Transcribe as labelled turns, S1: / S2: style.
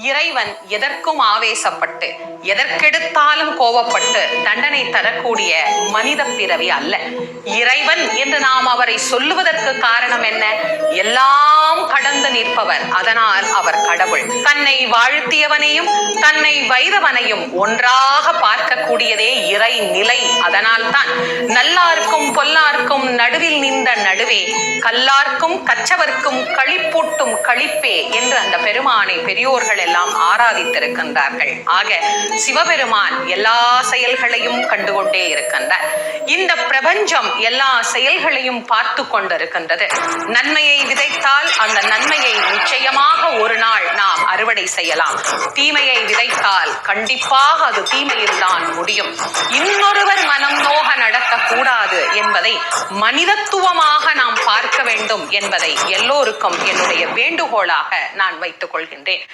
S1: இறைவன் எதற்கும் ஆவேசப்பட்டு எதற்கெடுத்தாலும் கோபப்பட்டு தண்டனை தரக்கூடிய மனித பிறவி அல்ல. இறைவன் என்று நாம் அவரை சொல்லுவதற்கு காரணம் என்ன? எல்லாம் கடந்து நிற்பவர், அதனால் அவர் கடவுள். தன்னை வாழ்த்தியவனையும் தன்னை வைரவனையும் ஒன்றாக பார்க்கக்கூடியதே இறை நிலை. அதனால் தான் நல்லார்க்கும் பொல்லார்க்கும் நடுவில் நின்ற நடுவே, கல்லார்க்கும் கற்றவர்க்கும் களிப்பூட்டும் களிப்பே என்று அந்த பெருமானை பெரியோர்கள் எல்லாம் ஆராதித்திருக்கின்றார்கள். ஆக சிவபெருமான் எல்லா செயல்களையும் கண்டுகொண்டே இருக்கின்றார். இந்த பிரபஞ்சம் எல்லா செயல்களையும் பார்த்து கொண்டிருக்கின்றது. நன்மையை விதைத்தால் அந்த நன்மையை நிச்சயமாக ஒரு நாள் நாம் அறுவடை செய்யலாம். தீமையை விதைத்தால் கண்டிப்பாக அது தீமையில் தான் முடியும். இன்னொருவர் மனம் நோக நடக்கக்கூடாது என்பதை மனிதத்துவமாக நாம் பார்க்க வேண்டும் என்பதை எல்லோருக்கும் என்னுடைய வேண்டுகோளாக நான் வைத்துக் கொள்கின்றேன்.